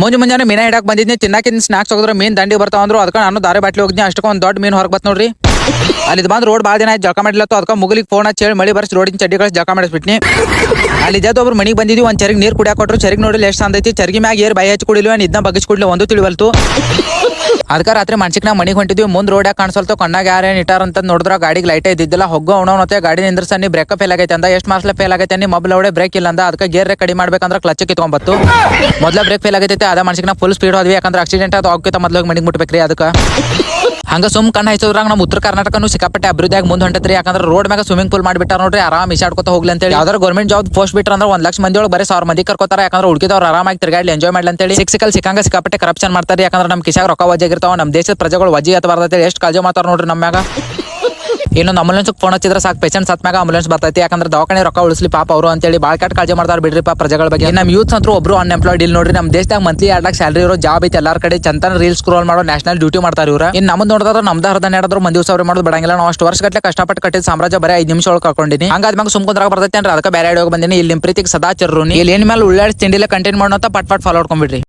ಮುಂಜಾನೆ ಮೀನ ಹಿಡಕ್ ಬಂದಿದ್ನಿ ತಿನ್ನಾಕಿನ್ ಸ್ನಾಕ್ಸ್ ಹೋಗಿದ್ರೆ ಮೀನ್ ದಂಡಿ ಬರ್ತಾವ ಅಂದ್ರು ಅದಕ್ಕೆ ನಾನು ದಾರಿ ಬಾಟ್ಲಿ ಹೋಗಿದ್ನಿ ಅಷ್ಟಕ್ಕೆ ಒಂದು ದೊಡ್ಡ ಮೀನ್ ಹೊರಗೆ ಬತ್ ನೋಡ್ರಿ. ಅಲ್ಲಿ ಬಂದ್ ರೋಡ್ ಭಾಳ ದಿನ ಆಯ್ತು ಜಳಕ ಮಾಡ್ಲತ್ತು ಅದಕ್ಕೆ ಮುಗಿಲಿಗೆ ಫೋನ್ ಹಚ್ಚಿ ಹೇಳಿ ಮಳಿ ಬರ್ಸಿ ರೋಡಿನ ಚಡ್ಡಿ ಕಳಿಸಿ ಜಳಕ ಮಾಡಿಸ್ಬಿಟ್ನಿ. ಅಲ್ಲಿ ಜದ ಒಬ್ರು ಮನಿಗೆ ಬಂದಿದ್ವಿ ಒಂದು ಚರಿಗೆ ನೀರು ಕುಡಿಯಾಕ ಕೊಟ್ಟರು. ಚರಿಗೆ ನೋಡಿಲ್ಲ ಎಷ್ಟು ಅಂದೈತಿ. ಚರಿಗೆ ಮ್ಯಾಗ ಏರ್ ಬಾಯಿ ಹಚ್ಚಿ ಕುಡಿಲ್ವ ಇದನ್ನ ಬಗ್ಗಿಸಿ ಕುಡ್ಲಿ ಒಂದು ತಿಳಿವಲ್ತು. ಅದಕ್ಕೆ ರಾತ್ರಿ ಮನ್ಸಿಗೆ ನಾವು ಮನೆಗೆ ಹೊಂಟಿದ್ವಿ. ಮುಂದೆ ರೋಡ್ ಯಾಕೆ ಕಾಣಿಸಲ್ತು ಕಣ್ಣಾಗ ಯಾರೇನು ಇಟ್ಟಾರ ಅಂತ ನೋಡಿದ್ರೆ ಗಾಡಿಗೆ ಲೈಟೇ ಇದ್ದಿದ್ದಿಲ್ಲ. ಹೊಗ್ಗೋ ಅವನವತ್ತೆ ಗಾಡಿ ನಿಂದ್ರಸನಿ ಬ್ರೇಕ್ ಫೇಲ್ ಆಗೈತೆ ಅಂದ. ಎಷ್ಟು ಮಾರ್ಕ್ಸ್ ಫೇಲ್ ಆಗೈತೆ ನೀ ಮೊಬೈಲ್ ಅವಡೆ ಬ್ರೇಕ್ ಇಲ್ಲ ಅಂದ. ಅದಕ್ಕೆ ಗೇರ್ ಕಡಿಮೆ ಮಾಡ್ಬೇಕಂದ್ರೆ ಕ್ಲಚ್ ಕಿತ್ಕೊಂಬತ್ತು. ಮೊದಲ ಬ್ರೇಕ್ ಫೇಲ್ ಆಗೈತೆ ಅದ ಮನ್ಸಿಗೆ ನಾವು ಫುಲ್ ಸ್ಪೀಡ್ ಹೋದ್ವಿ. ಯಾಕಂದ್ರೆ ಆಕ್ಸಿಡೆಂಟ್ ಅದು ಹೋಗ್ತಾ ಮೊದಲು ಮನೆಗೆ ಮುಟ್ಬೇಕ್ರಿ. ಅದಕ್ಕೆ ಹಂಗ ಸುಮ್ ಕಣ್ಣು ಹೈಸೋದ್ರಾಗ ನಮ್ಮ ಉತ್ತರ ಕರ್ನಾಟಕನು ಸಿಕ್ಕಾಪಟ್ಟೆ ಅಭಿವೃದ್ಧಿಯಾಗಿ ಮುಂದೆ ಹೊಂಟತ್ರಿ. ಯಾಕಂದ್ರೆ ರೋಡ್ ಮ್ಯಾಗ ಸ್ವಿಮ್ಮಿಂಗ್ ಪೂಲ್ ಮಾಡಿಬಿಟ್ಟಾರ ನೋಡ್ರಿ. ಆರಾಮ್ ಇಸಾಡ್ಕೊತ ಹೋಗ್ಲಿ ಅಂತೇಳಿ. ಯಾವ್ದಾರು ಗೌರ್ಮೆಂಟ್ ಜಾಬ್ ಪೋಸ್ಟ್ ಬಿಟ್ರ ಅಂದ್ರೆ 1,00,000 ಮಂದಿ ಒಳಗೆ ಬರೀ 1,000 ಮಂದಿ ಕರ್ಕೋತಾರ. ಯಾಕಂದ್ರೆ ಉಳ್ಕಿದವ್ರು ಆರಾಮಾಗಿ ತಿರ್ಗಾಡ್ಲಿ ಎಂಜಾಯ್ ಮಾಡ್ಲಿ ಅಂತೇಳಿ ಸಿಕ್ಕಂಗ ಸಿಕ್ಕಾಪಟ್ಟೆ ಕರಪ್ಷನ್ ಮಾಡ್ತಾರೆ. ಯಾಕಂದ್ರೆ ನಮ್ಮ ಕಿಶಾಗ ರೊಕ್ಕ ವಜ್ಜಾಗಿರ್ತಾವ. ನಮ್ಮ ದೇಶದ ಪ್ರಜೆಗಳು ವಜ್ಜಿ ಹತ್ತಬಾರ್ದೈತೆ ಎಷ್ಟು ಕಾಳಜಿ ಮಾಡ್ತಾರ ನೋಡ್ರಿ ನಮ್ಮ ಮ್ಯಾಗ. ಇನ್ನೊಂದು ಆಂಬುಲೆನ್ಸ್ ಫೋನ್ ಹಚ್ಚಿದ್ರೆ ಸಾಕು ಪೇಷಂಟ್ ಸತ್ ಮ್ಯಾಗ ಆಂಬುಲೆನ್ಸ್ ಬರ್ತೈತಿ. ಯಾಕಂದ್ರೆ ದವಾಖಾನೆ ರೊಕ್ಕ ಉಳಿಸ್ಲಿ ಪಾಪ ಅವರು ಅಂತೇಳಿ ಭಾಳ ಕೆಟ್ಟ ಕಾಳಜಿ ಮಾಡ್ತಾರೆ ಬಿಡ್ರಿ ಪ್ರಜೆಗಳ ಬಗ್ಗೆ. ನಮ್ಮ ಯೂತ್ಸ್ ಅಂತೂ ಒಬ್ರು ಅನ್ಎಂಪ್ಲಾಯ್ಡ್ ಇಲ್ಲಿ ನೋಡ್ರಿ. ನಮ್ಮ ದೇಶದಾಗ ಮಂತ್ಲಿ 2 ಲಕ್ಷ ಸ್ಯಾಲರಿ ಇರೋ ಜಾಬ್ ಐತಿ ಎಲ್ಲಾರ ಕಡೆ. ಚಂತನ ರೀಲ್ಸ್ ಸ್ಕ್ರೋಲ್ ಮಾಡೋ ನ್ಯಾಷನಲ್ ಡ್ಯೂಟಿ ಮಾಡ್ತಾರೆ ಇವ್ರು. ಇನ್ನು ನಮ್ಮದು ನೋಡಿದ್ರೆ ನಮ್ದು ಅರ್ಧ ನೆಡದ್ರು ಮಂದಿ ಸಾವಿರ ಮಾಡೋದು ಬಿಡಂಗಿಲ್ಲ. ನಾವು ಅಷ್ಟು ವರ್ಷಗಟ್ಟಲೆ ಕಷ್ಟಪಟ್ಟು ಕಟ್ಟಿದ ಸಾಮ್ರಾಜ್ಯ ಬರೀ 5 ನಿಮಿಷ ಒಳಗೆ ಕಳ್ಕೊಂಡಿನಿ. ಹಂಗಾದ್ಮ್ಯಾಗ ಸುಮ್ಕೊಂಡ್ರಾಗ ಬರ್ತೈತೆ ಅಂದ್ರೆ ಅದಕ್ಕೆ ಬೇರೆ ಐಡಿಯಾ ಬಂದಿನಿ. ಇಲ್ಲಿ ನಿಮ್ಮ ಪ್ರೀತಿಗೆ ಸದಾ ಚಿರ್ರು ಇಲ್ಲಿ ಏನ್ ಮೇಲೆ ಉಳ್ಳಾಡಿ ತಿಂಡಿಲೆ ಕಂಟೆಂಟ್ ಮಾಡೋಂತ ಪಟ್ ಫಾಲೋ ಮಾಡ್ಕೊಂಡ್ಬಿಡ್ರಿ.